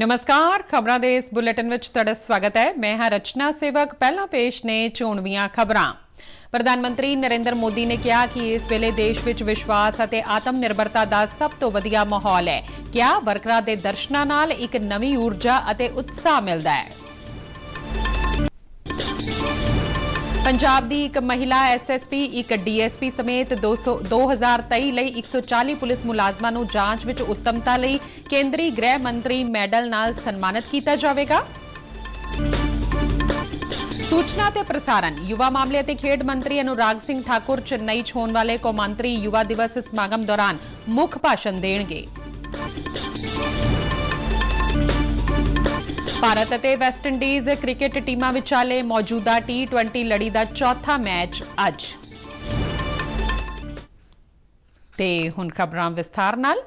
नमस्कार, खबरां दे इस बुलेटिन विच तुहाडा स्वागत है। मैं हां रचना सेवक। पहला पेश ने चोणवीआं खबरां। प्रधानमंत्री नरेंद्र मोदी ने कहा कि इस वेले देश विच विश्वास ਅਤੇ आत्म निर्भरता ਦਾ सब तो वधिया माहौल है। क्या वर्करां दे दर्शनां नाल एक नवी ऊर्जा ਅਤੇ उत्साह मिलदा है। पंजाब दी एक महिला SSP, एक DSP समेत 2023 ਲਈ 140 पुलिस मुलाजमां ਨੂੰ ਜਾਂਚ ਵਿੱਚ ਉੱਤਮਤਾ ਲਈ ਕੇਂਦਰੀ ਗ੍ਰਹਿ ਮੰਤਰੀ ਮੈਡਲ ਨਾਲ ਸਨਮਾਨਿਤ ਕੀਤਾ ਜਾਵੇਗਾ। सूचना ते प्रसारण युवा मामले ते खेड मंत्री अनुराग सिंह ठाकुर चेन्नई च होने वाले कौमांतरी युवा दिवस समागम दौरान मुख्य भाषण देंगे। भारत ਅਤੇ ਵੈਸਟ ਇੰਡੀਜ਼ क्रिकेट टीमां विचाले मौजूदा T20 लड़ी का चौथा मैच अज। ते हुण खबरां विस्तार नाल।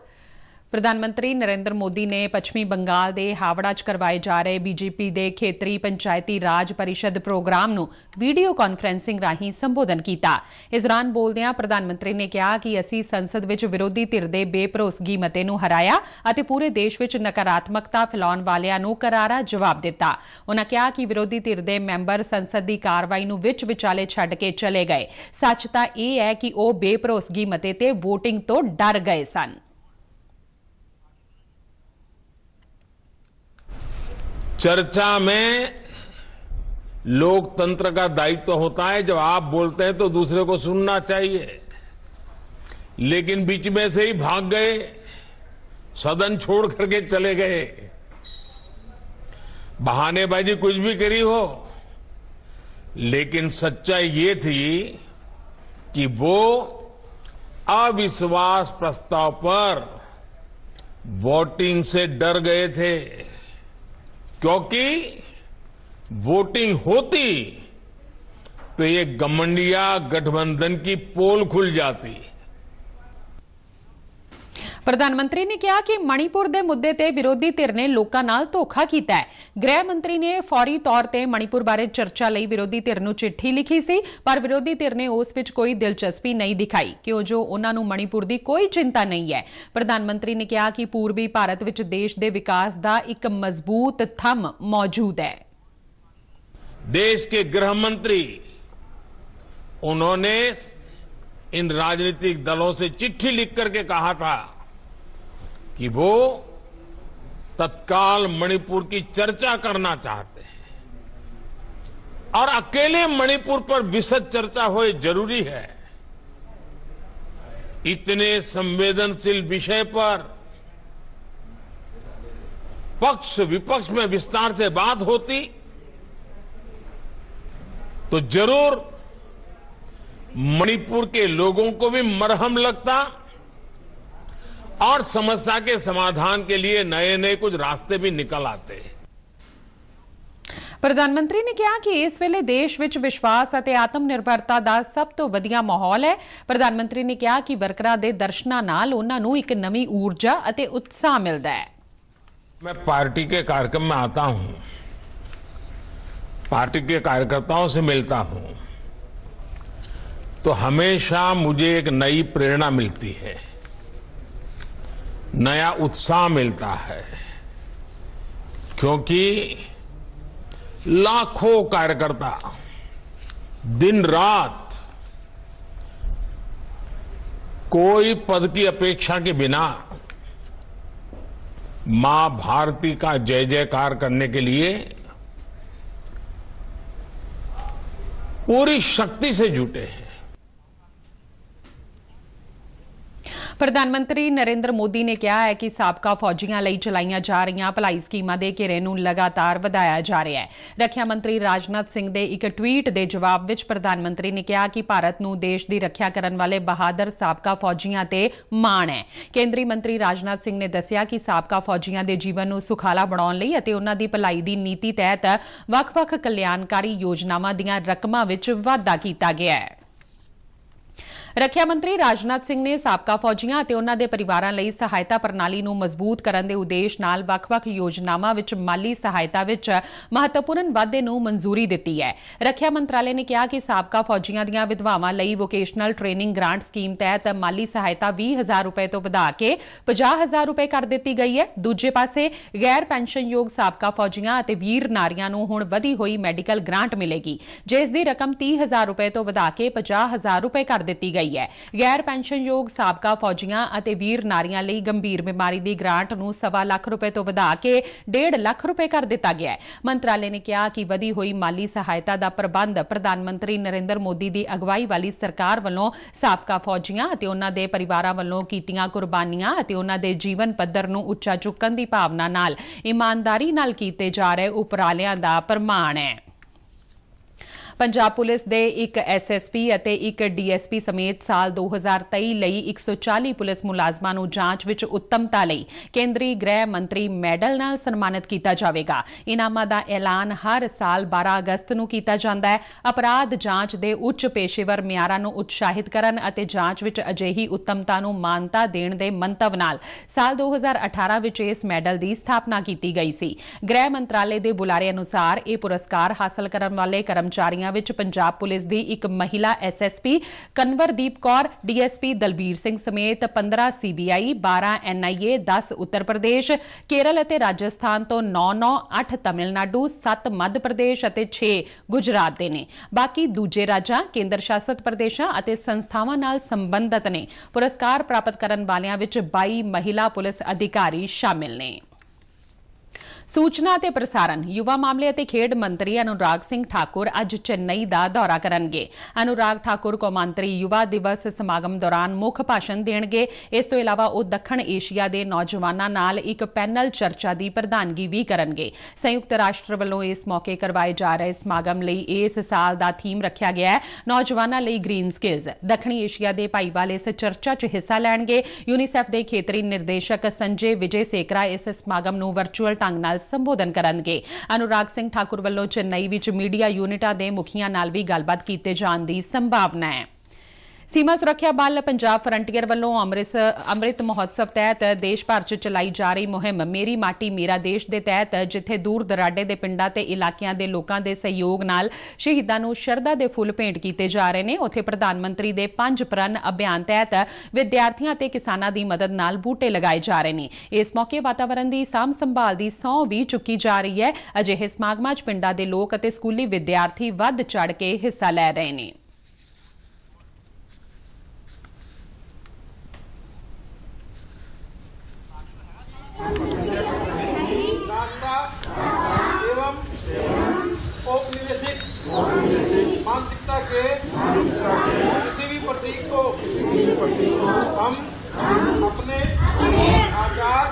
प्रधानमंत्री नरेंद्र मोदी ने पश्चिमी बंगाल के हावड़ा च करवाए जा रहे BJP के खेतरी पंचायती राज परिषद प्रोग्राम नूं वीडियो कॉन्फ्रेंसिंग राहीं संबोधन किया। इस दौरान बोलदिआं प्रधानमंत्री ने कहा कि असीं संसद विच विरोधी धिर दे बेभरोसगी मते नूं हराया अते पूरे देश विच नकारात्मकता फैलाउण वालिआं नूं करारा जवाब दिता। उन्हां कहा कि विरोधी धिर दे मैंबर संसद की कार्रवाई नूं विच विचाले छड्ड के चले गए। सच तां इह है कि ओह बेभरोसगी मते ते वोटिंग तो डर गए सन। चर्चा में लोकतंत्र का दायित्व होता है, जब आप बोलते हैं तो दूसरे को सुनना चाहिए, लेकिन बीच में से ही भाग गए, सदन छोड़ करके चले गए। बहानेबाजी कुछ भी करी हो, लेकिन सच्चाई ये थी कि वो अविश्वास प्रस्ताव पर वोटिंग से डर गए थे, क्योंकि वोटिंग होती तो ये गठबंधन गठबंधन की पोल खुल जाती। प्रधानमंत्री ने कहा कि मणिपुर के मुद्दे ते विरोधी धिर ने लोकां नाल धोखा कीता है। गृह मंत्री ने फौरी तौर ते मणिपुर बारे चर्चा लई विरोधी धिर नूं चिट्ठी लिखी सी, पर विरोधी धिर ने उस विच कोई दिलचस्पी नहीं दिखाई, क्यों जो उन्हां नूं मणिपुर की कोई चिंता नहीं है। प्रधानमंत्री ने कहा कि पूर्वी भारत विच देश के विकास का एक मजबूत थंम मौजूद है। देश के गृह मंत्री उन्होंने इन राजनीतिक दलों से चिट्ठी लिख करके कहा था कि वो तत्काल मणिपुर की चर्चा करना चाहते हैं, और अकेले मणिपुर पर विशद चर्चा हो जरूरी है। इतने संवेदनशील विषय पर पक्ष विपक्ष में विस्तार से बात होती तो जरूर मणिपुर के लोगों को भी मरहम लगता और समस्या के समाधान के लिए नए नए कुछ रास्ते भी निकल आते। प्रधानमंत्री ने कहा कि इस वेले देश विच विश्वास ਅਤੇ आत्म निर्भरता का सब तो वधिया माहौल है। प्रधानमंत्री ने कहा कि वर्करां दे दर्शनां नाल उन्हां नूं एक नवी ऊर्जा ਅਤੇ उत्साह मिलदा है। मैं पार्टी के कार्यक्रम में आता हूं, पार्टी के कार्यकर्ताओं से मिलता हूं, तो हमेशा मुझे एक नई प्रेरणा मिलती है, नया उत्साह मिलता है, क्योंकि लाखों कार्यकर्ता दिन रात कोई पद की अपेक्षा के बिना मां भारती का जय जयकार करने के लिए पूरी शक्ति से जुटे हैं। प्रधानमंत्री नरेंद्र मोदी ने कहा है कि साबका फौजियां लई चलाईਆਂ जा रही भलाई स्कीमां दे घेरे नूं लगातार वधाया जा रहा है। रक्षा मंत्री राजनाथ सिंह दे एक ट्वीट दे जवाब विच प्रधानमंत्री ने कहा कि भारत नूं देश की रक्षा करने वाले बहादुर साबका फौजियां ते माण है। केंद्रीय मंत्री राजनाथ सिंह ने दस्सिया कि साबका फौजियां दे जीवन नूं सुखाला बनाउण लई अते उन्हां दी भलाई दी नीति तहत वख-वख कल्याणकारी योजनावां दीआं रकमां विच वाधा कीता गया है। ਰੱਖਿਆ ਮੰਤਰੀ ਰਾਜਨਾਥ ਸਿੰਘ ਨੇ ਸਾਬਕਾ ਫੌਜੀਆਂ ਅਤੇ ਉਨ੍ਹਾਂ ਦੇ ਪਰਿਵਾਰਾਂ ਲਈ ਸਹਾਇਤਾ ਪ੍ਰਣਾਲੀ ਨੂੰ ਮਜ਼ਬੂਤ ਕਰਨ ਦੇ ਉਦੇਸ਼ ਨਾਲ ਵੱਖ-ਵੱਖ ਯੋਜਨਾਵਾਂ ਵਿੱਚ ਮਾਲੀ ਸਹਾਇਤਾ ਵਿੱਚ ਮਹੱਤਵਪੂਰਨ ਵਾਧੇ ਨੂੰ ਮਨਜ਼ੂਰੀ ਦਿੱਤੀ ਹੈ। ਰੱਖਿਆ ਮੰਤਰਾਲੇ ਨੇ ਕਿਹਾ ਕਿ ਸਾਬਕਾ ਫੌਜੀਆਂ ਦੀਆਂ ਵਿਧਵਾਵਾਂ ਲਈ ਵੋਕੇਸ਼ਨਲ ਟ੍ਰੇਨਿੰਗ ਗ੍ਰਾਂਟ ਸਕੀਮ ਤਹਿਤ ਮਾਲੀ ਸਹਾਇਤਾ 20,000 ਰੁਪਏ ਤੋਂ ਵਧਾ ਕੇ 50,000 ਰੁਪਏ ਕਰ ਦਿੱਤੀ ਗਈ ਹੈ। ਦੂਜੇ ਪਾਸੇ ਗੈਰ ਪੈਨਸ਼ਨਯੋਗ ਸਾਬਕਾ ਫੌਜੀਆਂ ਅਤੇ ਵੀਰ ਨਾਰੀਆਂ ਨੂੰ ਹੁਣ ਵਧੀ ਹੋਈ ਮੈਡੀਕਲ ਗ੍ਰਾਂਟ ਮਿਲੇਗੀ, ਜਿਸ ਦੀ ਰਕਮ 30,000 ਰੁਪਏ ਤੋਂ ਵਧਾ ਕੇ 50,000 ਰੁਪਏ ਕਰ ਦਿੱਤੀ ਗਈ ਹੈ। ਗੈਰ ਪੈਨਸ਼ਨਯੋਗ ਸਾਬਕਾ ਫੌਜੀਆਂ ਅਤੇ ਵੀਰ ਨਾਰੀਆਂ ਲਈ ਗੰਭੀਰ ਬਿਮਾਰੀ ਦੀ ਗ੍ਰਾਂਟ ਨੂੰ 1.25 ਲੱਖ ਰੁਪਏ ਤੋਂ ਵਧਾ ਕੇ 1.5 ਲੱਖ ਰੁਪਏ ਕਰ ਦਿੱਤਾ ਗਿਆ ਹੈ। ਮੰਤਰਾਲੇ ਨੇ ਕਿਹਾ ਕਿ ਵਧੀ ਹੋਈ ਮਾਲੀ ਸਹਾਇਤਾ ਦਾ ਪ੍ਰਬੰਧ ਪ੍ਰਧਾਨ ਮੰਤਰੀ ਨਰਿੰਦਰ ਮੋਦੀ ਦੀ ਅਗਵਾਈ ਵਾਲੀ ਸਰਕਾਰ ਵੱਲੋਂ ਸਾਬਕਾ ਫੌਜੀਆਂ ਅਤੇ ਉਨ੍ਹਾਂ ਦੇ ਪਰਿਵਾਰਾਂ ਵੱਲੋਂ ਕੀਤੀਆਂ ਕੁਰਬਾਨੀਆਂ ਅਤੇ ਉਨ੍ਹਾਂ ਦੇ ਜੀਵਨ ਪੱਧਰ ਨੂੰ ਉੱਚਾ ਚੁੱਕਣ ਦੀ ਭਾਵਨਾ ਨਾਲ ਇਮਾਨਦਾਰੀ ਨਾਲ ਕੀਤੇ ਜਾ ਰਹੇ ਉਪਰਾਲਿਆਂ ਦਾ ਪ੍ਰਮਾਣ ਹੈ। ਪੰਜਾਬ ਪੁਲਿਸ ਦੇ ਇੱਕ ਐਸਐਸਪੀ ਅਤੇ ਇੱਕ ਡੀਐਸਪੀ ਸਮੇਤ ਸਾਲ 2023 ਲਈ 140 ਪੁਲਿਸ ਮੁਲਾਜ਼ਮਾਂ ਨੂੰ ਜਾਂਚ ਵਿੱਚ ਉੱਤਮਤਾ ਲਈ ਕੇਂਦਰੀ ਗ੍ਰਹਿ ਮੰਤਰੀ ਮੈਡਲ ਨਾਲ ਸਨਮਾਨਿਤ ਕੀਤਾ ਜਾਵੇਗਾ। ਇਨਾਮਾਂ ਦਾ ਐਲਾਨ ਹਰ ਸਾਲ 12 ਅਗਸਤ ਨੂੰ ਕੀਤਾ ਜਾਂਦਾ ਹੈ। ਅਪਰਾਧ ਜਾਂਚ ਦੇ ਉੱਚ ਪੇਸ਼ੇਵਰ ਮਿਆਰਾਂ ਨੂੰ ਉਤਸ਼ਾਹਿਤ ਕਰਨ ਅਤੇ ਜਾਂਚ ਵਿੱਚ ਅਜਿਹੀ ਉੱਤਮਤਾ ਨੂੰ ਮਾਨਤਾ ਦੇਣ ਦੇ ਮੰਤਵ ਨਾਲ ਸਾਲ 2018 ਵਿੱਚ ਇਸ ਮੈਡਲ ਦੀ ਸਥਾਪਨਾ ਕੀਤੀ ਗਈ ਸੀ। ਗ੍ਰਹਿ ਮੰਤਰਾਲੇ ਦੇ ਬੁਲਾਰੇ ਅਨੁਸਾਰ ਇਹ ਪੁਰਸਕਾਰ ਹਾਸਲ ਕਰਨ ਵਾਲੇ ਕਰਮਚਾਰੀਆਂ ਵਿੱਚ ਪੰਜਾਬ ਪੁਲਿਸ ਦੀ ਇੱਕ ਮਹਿਲਾ ਐਸਐਸਪੀ ਕਨਵਰਦੀਪ ਕੌਰ, ਡੀਐਸਪੀ ਦਲਬੀਰ ਸਿੰਘ ਸਮੇਤ 15 ਸੀਬੀਆਈ, 12 ਐਨਆਈਏ, 10 ਉੱਤਰ ਪ੍ਰਦੇਸ਼, ਕੇਰਲ ਅਤੇ ਰਾਜਸਥਾਨ ਤੋਂ 9, 8 ਤਮਿਲਨਾਡੂ, 7 ਮੱਧ ਪ੍ਰਦੇਸ਼ ਅਤੇ 6 ਗੁਜਰਾਤ ਦੇ ਨੇ। ਬਾਕੀ ਦੂਜੇ ਰਾਜਾਂ, ਕੇਂਦਰ ਸ਼ਾਸਤ ਪ੍ਰਦੇਸ਼ਾਂ ਅਤੇ ਸੰਸਥਾਵਾਂ ਨਾਲ ਸੰਬੰਧਤ ਨੇ। ਪੁਰਸਕਾਰ ਪ੍ਰਾਪਤ ਕਰਨ ਵਾਲਿਆਂ ਵਿੱਚ 22 ਮਹਿਲਾ ਪੁਲਿਸ ਅਧਿਕਾਰੀ ਸ਼ਾਮਿਲ ਨੇ। ਸੂਚਨਾ ਅਤੇ ਪ੍ਰਸਾਰਣ, ਯੁਵਾ ਮਾਮਲੇ ਅਤੇ ਖੇਡ ਮੰਤਰੀ ਅਨੁਰਾਗ ਸਿੰਘ ਠਾਕੁਰ ਅੱਜ ਚੇਨਈ ਦਾ ਦੌਰਾ ਕਰਨਗੇ। ਅਨੁਰਾਗ ਠਾਕੁਰ ਕੌਮਾਂਤਰੀ ਯੁਵਾ ਦਿਵਸ ਸਮਾਗਮ ਦੌਰਾਨ ਮੁੱਖ ਭਾਸ਼ਣ ਦੇਣਗੇ। ਇਸ ਤੋਂ ਇਲਾਵਾ ਉਹ ਦੱਖਣ ਏਸ਼ੀਆ ਦੇ ਨੌਜਵਾਨਾਂ ਨਾਲ ਇੱਕ ਪੈਨਲ ਚਰਚਾ ਦੀ ਪ੍ਰਧਾਨਗੀ ਵੀ ਕਰਨਗੇ। ਸੰਯੁਕਤ ਰਾਸ਼ਟਰ ਵੱਲੋਂ ਇਸ ਮੌਕੇ ਕਰਵਾਏ ਜਾ ਰਹੇ ਸਮਾਗਮ ਲਈ ਇਸ ਸਾਲ ਦਾ ਥੀਮ ਰੱਖਿਆ ਗਿਆ ਹੈ ਨੌਜਵਾਨਾਂ ਲਈ ਗ੍ਰੀਨ ਸਕਿੱਲਜ਼। ਦੱਖਣੀ ਏਸ਼ੀਆ ਦੇ ਭਾਈਵਾਲ ਇਸ ਚਰਚਾ 'ਚ ਹਿੱਸਾ ਲੈਣਗੇ। ਯੂਨੀਸੈਫ ਦੇ ਖੇਤਰੀ ਨਿਰਦੇਸ਼ਕ ਸੰਜੇ ਵਿਜੇ ਸੇਕਰਾ ਇਸ ਸਮਾਗਮ ਨੂੰ ਵਰਚੁਅਲ ਢੰਗ ਨਾਲ ਸੰਬੋਧਨ ਕਰਨਗੇ। ਅਨੁਰਾਗ ਸਿੰਘ ਠਾਕੁਰ ਵੱਲੋਂ ਚੇਨਈ ਵਿੱਚ ਮੀਡੀਆ ਯੂਨਿਟਾਂ ਦੇ ਮੁਖੀਆਂ ਨਾਲ ਵੀ ਗੱਲਬਾਤ ਕੀਤੇ ਜਾਣ ਦੀ ਸੰਭਾਵਨਾ ਹੈ। ਸੀਮਾ ਸੁਰੱਖਿਆ ਬਲ ਪੰਜਾਬ ਫਰੰਟੀਅਰ ਵੱਲੋਂ ਅੰਮ੍ਰਿਤ ਮਹੋਤਸਵ ਤਹਿਤ ਦੇਸ਼ ਭਰ 'ਚ ਚਲਾਈ ਜਾ ਰਹੀ ਮੁਹਿੰਮ ਮੇਰੀ ਮਾਟੀ ਮੇਰਾ ਦੇਸ਼ ਦੇ ਤਹਿਤ ਜਿੱਥੇ ਦੂਰ ਦਰਾਡੇ ਦੇ ਪਿੰਡਾਂ ਤੇ ਇਲਾਕਿਆਂ ਦੇ ਲੋਕਾਂ ਦੇ ਸਹਿਯੋਗ ਨਾਲ ਸ਼ਹੀਦਾਂ ਨੂੰ ਸ਼ਰਧਾ ਦੇ ਫੁੱਲ ਭੇਂਟ ਕੀਤੇ ਜਾ ਰਹੇ ਨੇ, ਉੱਥੇ ਪ੍ਰਧਾਨ ਮੰਤਰੀ ਦੇ 5 ਪ੍ਰਣ ਅਭਿਆਨ ਤਹਿਤ ਵਿਦਿਆਰਥੀਆਂ ਤੇ ਕਿਸਾਨਾਂ ਦੀ ਮਦਦ ਨਾਲ ਬੂਟੇ ਲਗਾਏ ਜਾ ਰਹੇ ਨੇ। ਇਸ ਮੌਕੇ ਵਾਤਾਵਰਣ ਦੀ ਸਾਂਭ ਸੰਭਾਲ ਦੀ ਸਹੁੰ ਵੀ ਚੁੱਕੀ ਜਾ ਰਹੀ ਹੈ। ਅਜਿਹੇ ਸਮਾਗਮਾਂ 'ਚ ਪਿੰਡਾਂ ਦੇ ਲੋਕ ਅਤੇ ਸਕੂਲੀ ਵਿਦਿਆਰਥੀ ਵੱਧ ਚੜ੍ਹ ਕੇ ਹਿੱਸਾ ਲੈ ਰਹੇ ਨੇ। औपनिवेशिक मानसिकता के किसी भी प्रतीक को हम अपने आचार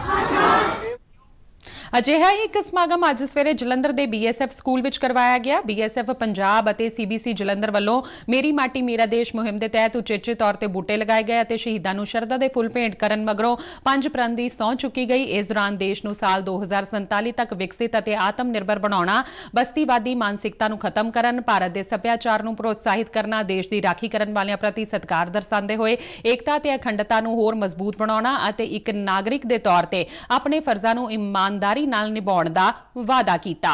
ਅਜਿਹਾ ਹੀ ਇੱਕ ਸਮਾਗਮ ਅੱਜ ਸਵੇਰੇ ਜਲੰਧਰ ਦੇ BSF ਸਕੂਲ ਵਿੱਚ ਕਰਵਾਇਆ ਗਿਆ। BSF ਪੰਜਾਬ ਅਤੇ CBC ਜਲੰਧਰ ਵੱਲੋਂ ਮੇਰੀ ਮਾਟੀ ਮੇਰਾ ਦੇਸ਼ ਮੁਹਿੰਮ ਦੇ ਤਹਿਤ ਉਚੇਚੇ ਤੌਰ ਤੇ ਬੂਟੇ ਲਗਾਏ ਗਏ ਅਤੇ ਸ਼ਹੀਦਾਂ ਨੂੰ ਸ਼ਰਧਾ ਦੇ ਫੁੱਲ ਭੇਂਟ ਕਰਨ ਮਗਰੋਂ 5 ਪ੍ਰਣ ਦੀ ਸਹੁੰ ਚੁੱਕੀ ਗਈ। ਇਸ ਦੌਰਾਨ ਦੇਸ਼ ਨੂੰ ਸਾਲ 2047 ਤੱਕ ਵਿਕਸਿਤ ਅਤੇ ਆਤਮ ਨਿਰਭਰ ਬਣਾਉਣਾ, ਬਸਤੀਵਾਦੀ ਮਾਨਸਿਕਤਾ ਨੂੰ ਖਤਮ ਕਰਨ, ਭਾਰਤ ਦੇ ਸੱਭਿਆਚਾਰ ਨੂੰ ਪ੍ਰੋਤਸਾਹਿਤ ਕਰਨਾ, ਦੇਸ਼ ਦੀ ਰਾਖੀ ਕਰਨ ਵਾਲਿਆਂ ਪ੍ਰਤੀ ਸਤਿਕਾਰ ਦਰਸਾਉਂਦੇ ਹੋਏ ਏਕਤਾ ਤੇ ਅਖੰਡਤਾ ਨੂੰ ਹੋਰ ਮਜ਼ਬੂਤ ਬਣਾਉਣਾ ਅਤੇ ਇੱਕ ਨਾਗਰਿਕ ਦੇ ਤੌਰ ਤੇ ਆਪਣੇ ਫਰਜ਼ਾਂ ਨੂੰ ਇਮਾਨਦਾਰੀ नाल निभाउण दा वादा कीता।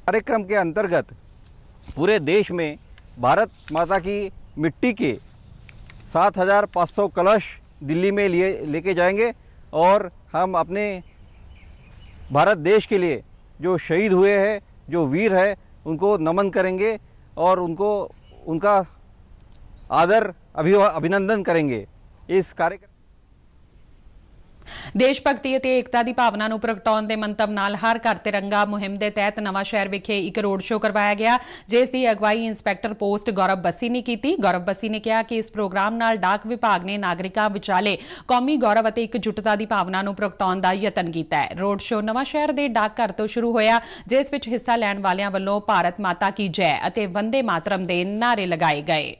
कार्यक्रम के अंतर्गत पूरे देश में भारत माता की मिट्टी के 7,500 कलश दिल्ली में लेके जाएंगे और हम अपने भारत देश के लिए जो शहीद हुए हैं, जो वीर है, उनको नमन करेंगे और उनका आदर अभिनंदन करेंगे। इस कार्यक्रम ਦੇਸ਼ ਭਗਤੀ ਅਤੇ ਏਕਤਾ ਦੀ ਭਾਵਨਾ ਨੂੰ ਪ੍ਰਗਟਾਉਣ ਦੇ ਮੰਤਵ ਨਾਲ ਹਰ ਘਰ ਤਿਰੰਗਾ ਮੁਹਿੰਮ ਦੇ ਤਹਿਤ ਨਵਾਂ ਸ਼ਹਿਰ ਵਿਖੇ ਇੱਕ ਰੋਡ ਸ਼ੋਅ ਕਰਵਾਇਆ ਗਿਆ, ਜਿਸ ਦੀ ਅਗਵਾਈ ਇੰਸਪੈਕਟਰ ਪੋਸਟ ਗੌਰਵ ਬੱਸੀ ਨੇ ਕੀਤੀ। ਗੌਰਵ ਬੱਸੀ ਨੇ ਕਿਹਾ ਕਿ ਇਸ ਪ੍ਰੋਗਰਾਮ ਨਾਲ ਡਾਕ ਵਿਭਾਗ ਨੇ ਨਾਗਰਿਕਾਂ ਵਿਚਾਲੇ ਕੌਮੀ ਗੌਰਵ ਅਤੇ ਇਕਜੁੱਟਤਾ ਦੀ ਭਾਵਨਾ ਨੂੰ ਪ੍ਰਗਟਾਉਣ ਦਾ ਯਤਨ ਕੀਤਾ ਹੈ। ਰੋਡ ਸ਼ੋਅ ਨਵਾਂ ਸ਼ਹਿਰ ਦੇ ਡਾਕ ਘਰ ਤੋਂ ਸ਼ੁਰੂ ਹੋਇਆ, ਜਿਸ ਵਿੱਚ ਹਿੱਸਾ ਲੈਣ ਵਾਲਿਆਂ ਵੱਲੋਂ ਭਾਰਤ ਮਾਤਾ ਕੀ ਜੈ ਅਤੇ ਵੰਦੇ ਮਾਤਰਮ ਦੇ ਨਾਅਰੇ ਲਗਾਏ ਗਏ।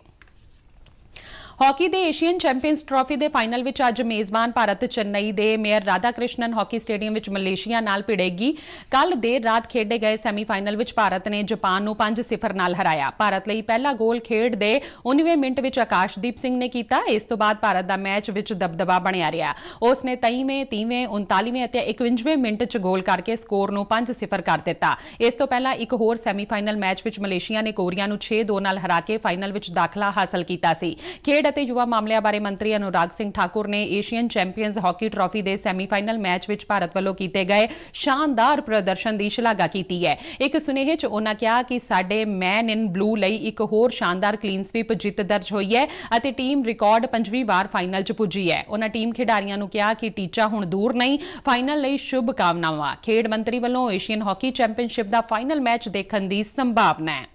ਹਾਕੀ ਦੇ ਏਸ਼ੀਅਨ ਚੈਂਪੀਅਨਸ ਟਰਾਫੀ ਦੇ ਫਾਈਨਲ ਵਿੱਚ ਅੱਜ ਮੇਜ਼ਬਾਨ ਭਾਰਤ ਚੇਨਈ ਦੇ mayor Radha Krishnan hockey stadium ਵਿੱਚ ਮਲੇਸ਼ੀਆ ਨਾਲ ਭਿੜੇਗੀ। ਕੱਲ ਦੇਰ ਰਾਤ ਖੇਡੇ ਗਏ ਸੈਮੀਫਾਈਨਲ ਵਿੱਚ ਭਾਰਤ ਨੇ ਜਾਪਾਨ ਨੂੰ 5-0 ਨਾਲ ਹਰਾਇਆ। ਭਾਰਤ ਲਈ ਪਹਿਲਾ ਗੋਲ ਖੇਡ ਦੇ 19ਵੇਂ ਮਿੰਟ ਵਿੱਚ ਆਕਾਸ਼ਦੀਪ ਸਿੰਘ ਨੇ ਕੀਤਾ। ਇਸ ਤੋਂ ਬਾਅਦ ਭਾਰਤ ਦਾ ਮੈਚ ਵਿੱਚ ਦਬਦਬਾ ਬਣਿਆ ਰਿਹਾ। ਉਸ ਨੇ 23ਵੇਂ, 30ਵੇਂ, 39ਵੇਂ ਅਤੇ 51ਵੇਂ ਮਿੰਟ 'ਚ ਗੋਲ ਕਰਕੇ ਸਕੋਰ ਨੂੰ 5-0 ਕਰ ਦਿੱਤਾ। ਇਸ ਤੋਂ ਪਹਿਲਾਂ ਇੱਕ ਹੋਰ ਸੈਮੀਫਾਈਨਲ ਮੈਚ ਵਿੱਚ ਮਲੇਸ਼ੀਆ ਨੇ ਕੋਰੀਆ ਨੂੰ 6-2 ਨਾਲ ਹਰਾ ਕੇ ਫਾਈਨਲ ਵਿੱਚ ਦਾਖਲਾ ਹਾਸਲ ਕੀਤਾ ਸੀ। ਖੇਡ ਅਤੇ ਯੁਵਾ ਮਾਮਲਿਆਂ ਬਾਰੇ ਮੰਤਰੀ ਅਨੁਰਾਗ ਸਿੰਘ ਠਾਕੁਰ ਨੇ ਏਸ਼ੀਅਨ ਚੈਂਪੀਅਨਜ਼ ਹਾਕੀ ਟਰਾਫੀ ਦੇ ਸੈਮੀਫਾਈਨਲ ਮੈਚ ਵਿੱਚ ਭਾਰਤ ਵੱਲੋਂ ਕੀਤੇ ਗਏ ਸ਼ਾਨਦਾਰ ਪ੍ਰਦਰਸ਼ਨ ਦੀ ਸ਼ਲਾਘਾ ਕੀਤੀ ਹੈ। ਇੱਕ ਸੁਨੇਹੇ 'ਚ ਉਨ੍ਹਾਂ ਕਿਹਾ ਕਿ ਸਾਡੇ ਮੈਨ ਇਨ ਬਲੂ ਲਈ ਇੱਕ ਹੋਰ ਸ਼ਾਨਦਾਰ ਕਲੀਨ ਸਵੀਪ ਜਿੱਤ ਦਰਜ ਹੋਈ ਹੈ ਅਤੇ ਟੀਮ ਰਿਕਾਰਡ 5ਵੀਂ ਵਾਰ ਫਾਈਨਲ 'ਚ ਪੁੱਜੀ ਹੈ। ਉਨ੍ਹਾਂ ਟੀਮ ਖਿਡਾਰੀਆਂ ਨੂੰ ਕਿਹਾ ਕਿ ਟੀਚਾ ਹੁਣ ਦੂਰ ਨਹੀਂ, ਫਾਈਨਲ ਲਈ ਸ਼ੁਭ ਕਾਮਨਾਵਾਂ। ਖੇਡ ਮੰਤਰੀ ਵੱਲੋਂ ਏਸ਼ੀਅਨ ਹਾਕੀ ਚੈਂਪੀਅਨਸ਼ਿਪ ਦਾ ਫਾਈਨਲ ਮੈਚ ਦੇਖਣ ਦੀ ਸੰਭਾਵਨਾ ਹੈ।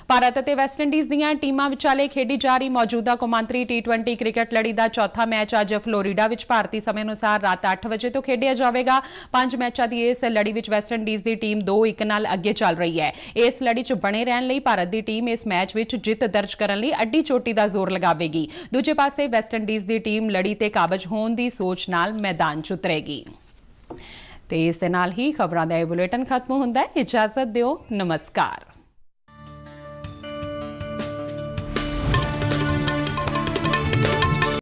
ਭਾਰਤ ਅਤੇ ਵੈਸਟਇੰਡੀਜ਼ ਦੀਆਂ ਟੀਮਾਂ ਵਿਚਾਲੇ ਖੇਡੀ ਜਾ ਰਹੀ ਮੌਜੂਦਾ ਕੌਮਾਂਤਰੀ T20 ਕ੍ਰਿਕਟ ਲੜੀ ਦਾ ਚੌਥਾ ਮੈਚ ਅੱਜ ਫਲੋਰੀਡਾ ਵਿੱਚ ਭਾਰਤੀ ਸਮੇਂ ਅਨੁਸਾਰ ਰਾਤ 8 ਵਜੇ ਤੋਂ ਖੇਡਿਆ ਜਾਵੇਗਾ। 5 ਮੈਚਾਂ ਦੀ ਇਸ ਲੜੀ ਵਿੱਚ ਵੈਸਟਇੰਡੀਜ਼ ਦੀ ਟੀਮ 2-1 ਨਾਲ ਅੱਗੇ ਚੱਲ ਰਹੀ ਹੈ। ਇਸ ਲੜੀ 'ਚ ਬਣੇ ਰਹਿਣ ਲਈ ਭਾਰਤ ਦੀ ਟੀਮ ਇਸ ਮੈਚ ਵਿੱਚ ਜਿੱਤ ਦਰਜ ਕਰਨ ਲਈ ਅੱਡੀ ਚੋਟੀ ਦਾ ਜ਼ੋਰ ਲਗਾਵੇਗੀ। ਦੂਜੇ ਪਾਸੇ ਵੈਸਟਇੰਡੀਜ਼ ਦੀ ਟੀਮ ਲੜੀ ਤੇ ਕਾਬਜ ਹੋਣ ਦੀ ਸੋਚ ਨਾਲ ਮੈਦਾਨ 'ਚ ਉਤਰੇਗੀ। ਤੇ ਇਸ ਦੇ ਨਾਲ ਹੀ ਖਬਰਾਂ ਦਾ ਇਹ ਬੁਲੇਟਿਨ ਖਤਮ ਹੁੰਦਾ ਹੈ। ਇਜਾਜ਼ਤ ਦਿਓ, ਨਮਸਕਾਰ।